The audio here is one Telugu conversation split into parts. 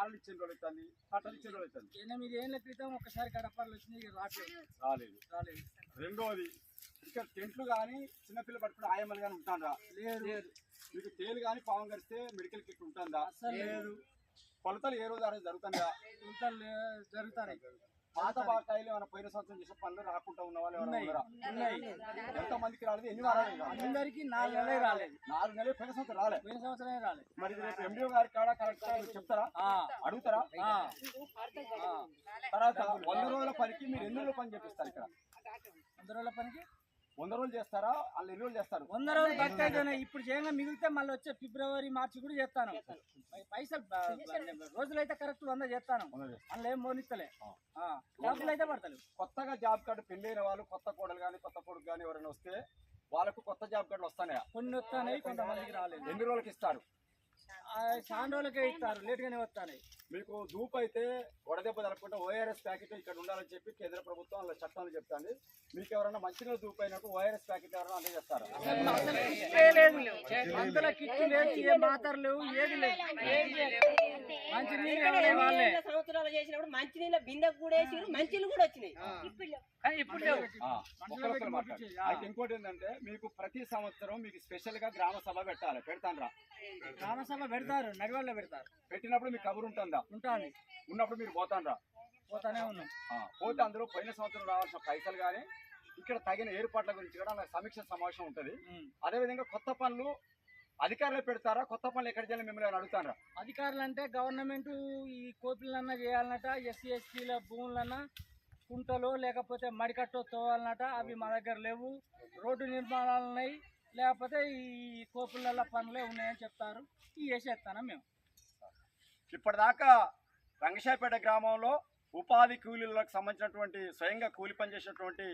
పనులు ఇచ్చిన రోజులు అవుతుంది, పట్టలు ఇచ్చిన రోజులు అవుతుంది. 8 ఏళ్ల క్రితం ఒకసారి గడపలు వచ్చినాయి, రాలేదు. రెండోది ఇక్కడ టెంట్లు కానీ చిన్నపిల్లలు పట్టుకుని ఆయమ్మలు కానీ ఉంటారా? లేదు. మీకు తేలు కానీ పాము కరిస్తే మెడికల్ కిట్ ఉంటుందా? అసలు లేదు. కొలతలు ఏ రోజు ఆ రోజు జరుగుతుందా? కొలతలు జరుగుతాయి. పాత బాకాయలు ఏమైనా పోయిన సంవత్సరం చేసే పనులు రాకుండా ఉన్న వాళ్ళు ఎవరైనా ఉన్నాయి. ఎంత మందికి రాలేదు? ఎన్ని వారాలు? అందరికి 4 నెలలే రాలేదు. 4 నెలలు పోయిన సంవత్సరం రాలేదు. పోయిన సంవత్సరమే రాలేదు. మరి రేపు ఎండిఓ గారి కాడ కరెక్ట్ చెప్తారా? అడుగుతారా? తర్వాత 100 రోజుల పనికి మీరు ఎన్ని రోజుల పని చేపిస్తారు? ఇక్కడ 100 రోజుల పనికి 100 రోజులు చేస్తారా? వాళ్ళు ఎన్ని రోజులు చేస్తారు? 100 రోజులు బతికైతేనే ఇప్పుడు చేయంగా మిగిలితే మళ్ళీ వచ్చే ఫిబ్రవరి మార్చి కూడా చేస్తాను. పైసలు రోజులు అయితే కరెక్ట్ 100 చేస్తాను. అందులో ఏం మోనిస్తలే, డబ్బులు అయితే పడతలేవు. కొత్తగా జాబ్ కార్డు పెళ్ళైన వాళ్ళు, కొత్త కోడలు కానీ కొత్త కొడుకు కానీ ఎవరైనా వస్తే వాళ్ళకు కొత్త జాబ్ కార్డులు వస్తాయా? కొన్ని వస్తాయి, కొంతమందికి రాలేదు. ఎన్ని రోజులకి ఇస్తారు? చాలా రోజులకే ఇస్తారు, లేట్గానే వస్తాయి. మీకు ధూపు అయితే వడదెబ్బ తలకుండా ORS ప్యాకెట్ ఇక్కడ ఉండాలని చెప్పి కేంద్ర ప్రభుత్వం అలా చట్టాలు చెప్తాంది. మీకు ఎవరైనా మంచిగా ధూపు అయినట్టు ORS ప్యాకెట్ ఎవరైనా అందజేస్తారా? అందులో కిట్ లేదు, ఏ మాత్రలు లేవు, ఏది లేదు. మంచి నీళ్ళు సంవత్సరాలు చేసినప్పుడు మంచి నీళ్ళ బిందె కూడా వేసి మంచి నీళ్ళు కూడా వచ్చినాయి. ఇప్పుడు అయితే ఇంకోటి ఏంటంటే మీకు ప్రతి సంవత్సరం మీకు స్పెషల్ గా గ్రామ సభ పెట్టాలి. పెడతానరా? గ్రామ సభ పెడతారు, నడివాళ్ళలో పెడతారు. పెట్టినప్పుడు మీకు కబురు ఉంటుందా? ఉంటుంది. ఉన్నప్పుడు మీరు పోతానరా? పోతానే ఉన్నాం. పోతే అందులో పోయిన సంవత్సరం రావాల్సిన పైసలు కానీ ఇక్కడ తగిన ఏర్పాట్ల గురించి కూడా సమీక్ష సమావేశం ఉంటుంది. అదేవిధంగా కొత్త పనులు అధికారులు పెడతారా? కొత్త పనులు ఎక్కడ చేయాలి మిమ్మల్ని అడుగుతారా? అధికారులు అంటే గవర్నమెంట్ ఈ కోపిలన్నా చేయాలన్నట, SC STల భూములన్నా కుంటలు లేకపోతే మడికట్టో తోవాలన్నట. అవి మా దగ్గర లేవు. రోడ్డు నిర్మాణాలు ఉన్నాయి, లేకపోతే ఈ కోపుల పనులే ఉన్నాయని చెప్తారు. ఈ వేసేస్తాను మేము. ఇప్పటిదాకా రంగశాయపేట గ్రామంలో ఉపాధి కూలీలకు సంబంధించినటువంటి స్వయంగా కూలి పనిచేసేటువంటి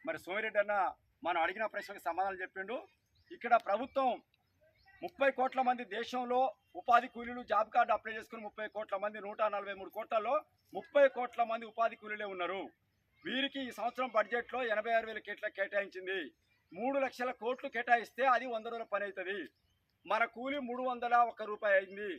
మరి సోమిరెడ్డి అన్న మనం అడిగిన ప్రశ్నకు సమాధానం చెప్పిండు. ఇక్కడ ప్రభుత్వం 30 కోట్ల మంది దేశంలో ఉపాధి కూలీలు జాబ్ కార్డు అప్లై చేసుకుని 30 కోట్ల మంది 143 కోట్లలో 30 కోట్ల మంది ఉపాధి కూలీలే ఉన్నారు. వీరికి ఈ సంవత్సరం బడ్జెట్లో 86,000 కోట్ల కేటాయించింది. 3 లక్షల కోట్లు కేటాయిస్తే అది 100 రోజుల పని అవుతుంది. మన కూలి 301 రూపాయి అయింది.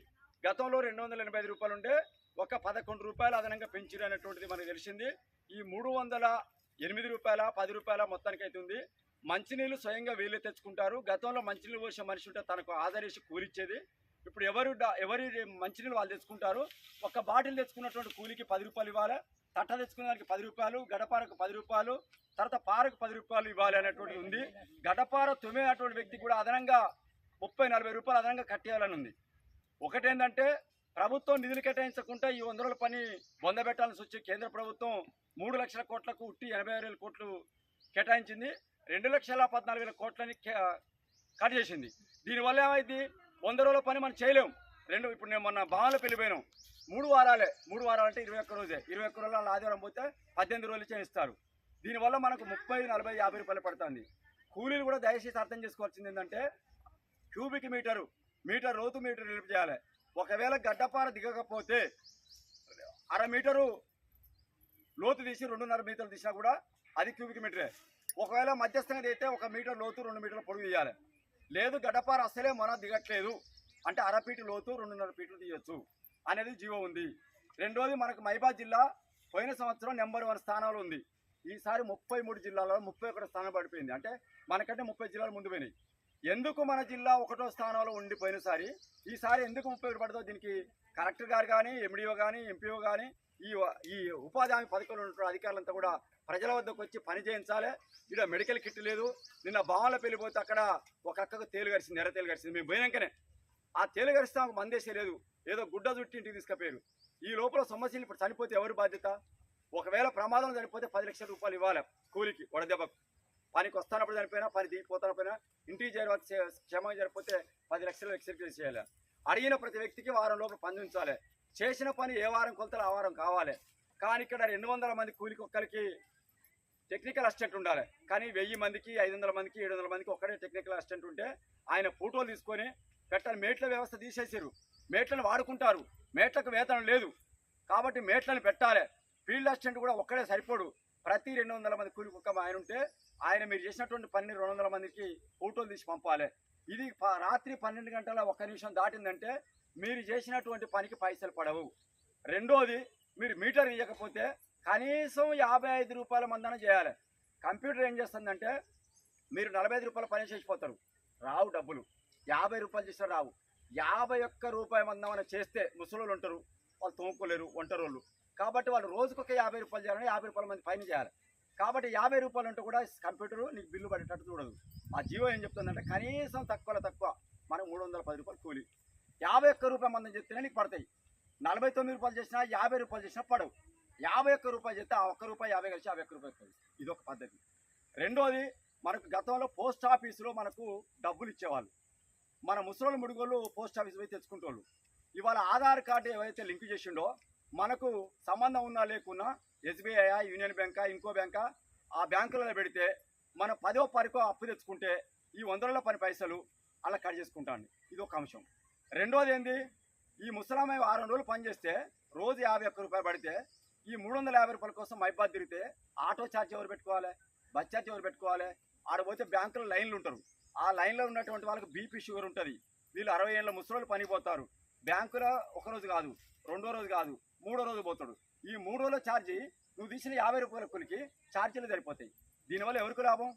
గతంలో 285 రూపాయలు ఉండే ఒక 11 రూపాయలు అదనంగా పెంచారు అనేటువంటిది మనకు తెలిసింది. ఈ 308 రూపాయల 10 రూపాయల మొత్తానికి అవుతుంది. మంచినీళ్ళు స్వయంగా వీళ్ళే తెచ్చుకుంటారు. గతంలో మంచినీళ్ళు పోసే మనిషి ఉంటే తనకు ఆధారేసి కూలిచ్చేది. ఇప్పుడు ఎవరి మంచినీళ్ళు వాళ్ళు తెచ్చుకుంటారు. ఒక బాటిల్ తెచ్చుకున్నటువంటి కూలికి 10 రూపాయలు ఇవ్వాలి, తట్ట తెచ్చుకున్న దానికి 10 రూపాయలు, గడపారకు 10 రూపాయలు, తర్వాత పారకు 10 రూపాయలు ఇవ్వాలి అనేటువంటిది ఉంది. గడపార తుమ్మేటువంటి వ్యక్తి కూడా అదనంగా 30-40 రూపాయలు అదనంగా కట్టేయాలని ఉంది. ఒకటేంటంటే ప్రభుత్వం నిధులు కేటాయించకుండా ఈ 100 రోజుల పని బొందబెట్టాల్సి వచ్చి కేంద్ర ప్రభుత్వం 3 లక్షల కోట్లకు ఉట్టి 86,000 కోట్లు కేటాయించింది. 2,14,000 కోట్లని కట్ చేసింది. దీనివల్ల ఏమైంది? 100 రోజుల పని మనం చేయలేము. ఇప్పుడు నేను మొన్న భావనలో వెళ్ళిపోయినాం. 3 వారాలే. 3 వారాలు అంటే 21 రోజే. 21 రోజుల ఆదివారం పోతే 18 రోజులు చేయిస్తారు. దీనివల్ల మనకు 30, 40, 50 రూపాయలు పడుతుంది. కూలీలు కూడా దయచేసి అర్థం చేసుకోవాల్సింది ఏంటంటే క్యూబిక్ మీటర్ లోతు మీటర్ నిలుపు చేయాలి. ఒకవేళ గడ్డపార దిగకపోతే 1/2 మీటరు లోతు తీసి 2.5 మీటర్లు తీసినా కూడా అది క్యూబిక్ మీటరే. ఒకవేళ మధ్యస్థంగా అయితే 1 మీటర్ లోతు 2 మీటర్ల పొడుగు తీయాలి. లేదు గడ్డపార అసలే మన దిగట్లేదు అంటే 1/2 ఫీటు లోతు 2.5 ఫీట్లు తీయొచ్చు అనేది జీవో ఉంది. రెండోది మనకు మహిబాద్ జిల్లా పోయిన సంవత్సరం నెంబర్ 1 స్థానంలో ఉంది. ఈసారి 33 జిల్లాలో 31 స్థానం పడిపోయింది. అంటే మనకంటే 30 జిల్లాలు ముందు పోయినాయి. ఎందుకు మన జిల్లా 1వ స్థానంలో ఉండిపోయినసారి ఈసారి ఎందుకు 31 పడుతుందో దీనికి కలెక్టర్ గారు కానీ, MDO కానీ, MPO కానీ ఈ ఉపాధి హామీ పథకంలో ఉన్న అధికారులంతా కూడా ప్రజల వద్దకు వచ్చి పని చేయించాలి. ఇక్కడ మెడికల్ కిట్ లేదు. నిన్న భావనలో వెళ్ళిపోతే అక్కడ ఒక అక్కకు తేలు గరిచింది, ఎర్ర తేలు గరిచింది. మేము పోయినాకనే ఆ తేలు గరిస్తే ఆమెకు మందేసే లేదు, ఏదో గుడ్డ చుట్టి ఇంటికి తీసుకుపోయారు. ఈ లోపల సమస్యలు ఇప్పుడు చనిపోతే ఎవరు బాధ్యత? ఒకవేళ ప్రమాదం చనిపోతే 10 లక్షల రూపాయలు ఇవ్వాలి కూలికి వడదెబ్బకు. పనికి వస్తున్నప్పుడు చనిపోయినా, పని దిగిపోతున్నపోయినా, ఇంటికి చేరవచ్చు క్షేమంగా జరిపోతే 10 లక్షలు ఎక్స్‌క్యూజ్ చేయాలి. అడిగిన ప్రతి వ్యక్తికి వారం లోపల పని ఉంచాలి. చేసిన పని ఏ వారం కొలతలు ఆ వారం కావాలి. కానీ ఇక్కడ 200 మంది కూలికి ఒక్కరికి టెక్నికల్ అసిస్టెంట్ ఉండాలి. కానీ 1000 మందికి, 500 మందికి, 700 మందికి ఒక్కడే టెక్నికల్ అసిస్టెంట్ ఉంటే ఆయన ఫోటోలు తీసుకొని పెట్టాలి. మేట్ల వ్యవస్థ తీసేసారు. మేట్లను వాడుకుంటారు. మేట్లకు వేతనం లేదు కాబట్టి మేట్లను పెట్టాలి. ఫీల్డ్ అసిస్టెంట్ కూడా ఒక్కడే సరిపోడు. ప్రతి 200 మంది కూలికి ఒక్క ఆయన ఉంటే ఆయన మీరు చేసినటువంటి పని 200 మందికి ఫోటోలు తీసి పంపాలి. ఇది రాత్రి 12 గంటల 1 నిమిషం దాటిందంటే మీరు చేసినటువంటి పనికి పైసలు పడవు. రెండోది మీరు మీటర్ ఇవ్వకపోతే కనీసం 55 రూపాయల మందన చేయాలి. కంప్యూటర్ ఏం చేస్తుందంటే మీరు 45 రూపాయల పని చేసిపోతారు, రావు డబ్బులు. 50 రూపాయలు చేసినా రావు. 51 రూపాయల మందం చేస్తే ముసలోళ్ళు ఉంటారు, వాళ్ళు తోముకోలేరు, ఒంటరోళ్ళు. కాబట్టి వాళ్ళు రోజుకొక 50 రూపాయలు చేయాలని 50 రూపాయల మంది పైన చేయాలి. కాబట్టి 50 రూపాయలు ఉంటే కూడా కంప్యూటర్ నీకు బిల్లు పడేటట్టు చూడదు. ఆ జియో ఏం చెప్తుందంటే కనీసం తక్కువ మనం 310 రూపాయలు కూలి. 51 రూపాయల మందం చెప్తేనే నీకు పడతాయి. 49 రూపాయలు చేసినా 50 రూపాయలు చేసినా పడవు. 51 రూపాయలు చేస్తే ఆ 1 రూపాయి 50 కలిసి 51 రూపాయలు వస్తుంది. ఇదొక పద్ధతి. రెండోది, మనకు గతంలో పోస్ట్ ఆఫీసులో మనకు డబ్బులు ఇచ్చేవాళ్ళు. మన ముసలోళ్ళు ముడుగోళ్ళు పోస్ట్ ఆఫీస్ పోయి తెచ్చుకుంటోళ్ళు. ఇవాళ ఆధార్ కార్డు ఏవైతే లింక్ చేసిండో మనకు సంబంధం ఉన్నా లేకున్నా SBI, యూనియన్ బ్యాంకా, ఇంకో బ్యాంకా, ఆ బ్యాంకులలో పెడితే మనం 10వ పనికో అప్పు తెచ్చుకుంటే ఈ 100 పని పైసలు అలా కట్ చేసుకుంటాను. ఇది ఒక అంశం. రెండోది ఏంది, ఈ ముసలామె 6 రోజులు పని చేస్తే రోజు 51 రూపాయలు పడితే ఈ 350 రూపాయల కోసం మైబాద్ తిరిగితే ఆటో ఛార్జ్ ఎవరు పెట్టుకోవాలి, బస్ ఛార్జ్ ఎవరు పెట్టుకోవాలి? ఆడపోతే బ్యాంకులో లైన్లు ఉంటారు. ఆ లైన్లో ఉన్నటువంటి వాళ్ళకి బీపీ షుగర్ ఉంటుంది. వీళ్ళు 60 ఏళ్ళ ముసలోళ్ళు పని పోతారు. బ్యాంకులో ఒక రోజు కాదు, రెండో రోజు కాదు, మూడో రోజు పోతాడు. ఈ 3 రోజుల ఛార్జీ నువ్వు తీసిన 50 రూపాయల కూలికి ఛార్జీలు సరిపోతాయి. దీనివల్ల ఎవరికి లాభం?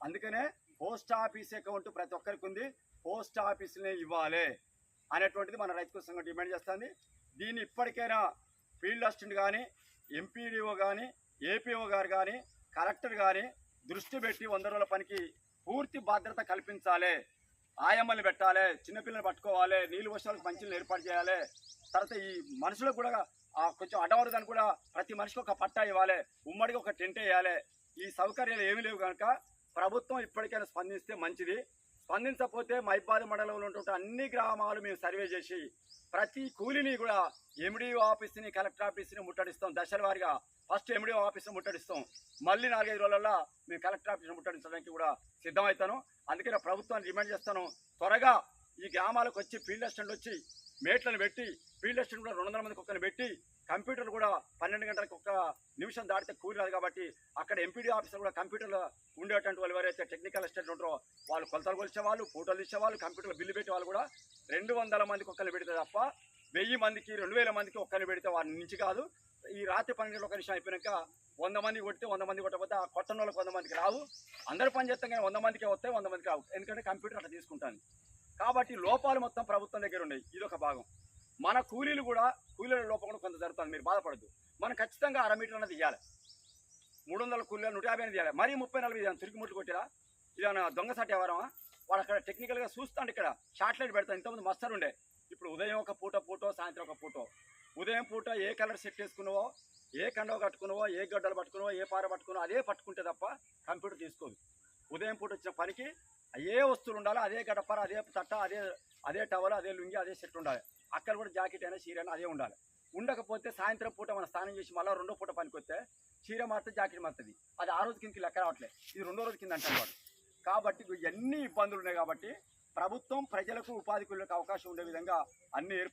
అందుకనే పోస్ట్ ఆఫీస్ అకౌంట్ ప్రతి ఒక్కరికి ఉంది, పోస్ట్ ఆఫీసులే ఇవ్వాలి అనేటువంటిది మన రైతు సంఘం డిమాండ్ చేస్తుంది. దీన్ని ఇప్పటికైనా ఫీల్డ్ అసిస్టెంట్ కానీ, ఎంపీడీఓ కానీ, ఏపీఓ గారు కానీ, కలెక్టర్ కానీ దృష్టి పెట్టి 100 రోజుల పనికి పూర్తి భద్రత కల్పించాలి. ఆయమ్మల్ని పెట్టాలి, చిన్నపిల్లల్ని పట్టుకోవాలి, నీళ్ళు వర్షాలకు మంచిని ఏర్పాటు చేయాలి. తర్వాత ఈ మనుషులకు కూడా కొంచెం అడ్డవరదని కూడా ప్రతి మనిషికి ఒక పట్టా ఇవ్వాలి, ఉమ్మడికి ఒక టెంట్ వేయాలి. ఈ సౌకర్యాలు ఏమీ లేవు కనుక ప్రభుత్వం ఇప్పటికైనా స్పందిస్తే మంచిది. స్పందించకపోతే మైబాద్ మండలంలో ఉన్నటువంటి అన్ని గ్రామాలు మేము సర్వే చేసి ప్రతి కూలీని కూడా ఎండిఓ ఆఫీస్ని, కలెక్టర్ ఆఫీస్ని ముట్టడిస్తాం. దశల వారీగా ఫస్ట్ ఎండిఓ ఆఫీస్ని ముట్టడిస్తాం. మళ్ళీ 4-5 రోజులలో మేము కలెక్టర్ ఆఫీస్ని ముట్టడించడానికి కూడా సిద్ధమవుతాను. అందుకే ప్రభుత్వాన్ని డిమాండ్ చేస్తాను, త్వరగా ఈ గ్రామాలకు వచ్చి ఫీల్డ్ అసిస్టెంట్ వచ్చి మేట్లను పెట్టి, ఫీల్డ్ అసిస్టెంట్ కూడా 200 మందికి ఒక్కరిని పెట్టి, కంప్యూటర్లు కూడా 12 గంటలకు 1 నిమిషం దాటితే కూలి రాదు కాబట్టి అక్కడ ఎంపీడీ ఆఫీసర్ కూడా కంప్యూటర్లో ఉండేటువంటి వాళ్ళు ఎవరైతే టెక్నికల్ అసిస్టెంట్ ఉంటారో వాళ్ళు కొలతలు కొలిచేవాళ్ళు, ఫోటోలు తీసేవాళ్ళు, కంప్యూటర్లో బిల్లు పెట్టే వాళ్ళు కూడా 200 మందికి ఒక్కరిని పెడితే తప్ప 1000 మందికి 2000 మందికి ఒక్కరిని పెడితే వారి నుంచి కాదు. ఈ రాత్రి 12 గంటల 1 నిమిషం అయిపోయాక 100 మంది కొడితే 100 మంది కొట్టకపోతే ఆ కొట్టని వాళ్ళకి 100 మందికి రావు. అందరూ పని చేస్తాం కానీ 100 మందికే వస్తాయి, 100 మందికి రావు. ఎందుకంటే కంప్యూటర్ అట్లా తీసుకుంటాను. కాబట్టి లోపాలు మొత్తం ప్రభుత్వం దగ్గర ఉన్నాయి. ఇదొక భాగం. మన కూలీలు కూడా కూలీల లోపం కూడా కొంత జరుగుతుంది. మీరు బాధపడద్దు. మనం ఖచ్చితంగా 1/2 మీటర్ అన్నది ఇవ్వాలి. 300 కూలీలు 150 అనేది ఇవ్వాలి. మరీ 30-40 తిరిగి ముట్లు కొట్టిరా ఇదేమన్నా దొంగసాటి ఎవరమా? వాడు అక్కడ టెక్నికల్గా చూస్తాడు. ఇక్కడ షార్ట్ లైట్ పెడతాను. ఇంతకుముందు మస్తరు ఉండే, ఇప్పుడు ఉదయం ఒక పూటో సాయంత్రం ఒక పూటో. ఉదయం పూట ఏ కలర్ సెట్ వేసుకున్నావో, ఏ కండవ కట్టుకున్నావో, ఏ గడ్డలు పట్టుకున్నావో, ఏ పార పట్టుకున్నావో అదే పట్టుకుంటే తప్ప కంప్యూటర్ తీసుకోదు. ఉదయం పూట వచ్చిన పనికి ఏ వస్తువులు ఉండాలి, అదే గడపర, అదే తట్ట, అదే టవల్, అదే లుంగి, అదే సెట్ ఉండాలి. అక్కడ కూడా జాకెట్ అయినా చీర అయినా అదే ఉండాలి. ఉండకపోతే సాయంత్రం పూట మనం స్నానం చేసి మళ్ళీ 2వ పూట పనికి వస్తే చీర మారుతుంది, జాకెట్ మారుతుంది. అది 6 రోజు కిందకి లెక్క రావట్లేదు, ఇది 2వ రోజు కింద అంటారు వాడు. కాబట్టి ఇవన్నీ ఇబ్బందులు ఉన్నాయి. కాబట్టి ప్రభుత్వం ప్రజలకు ఉపాధి కూలీలకు అవకాశం ఉండే విధంగా అన్ని ఏర్పాటు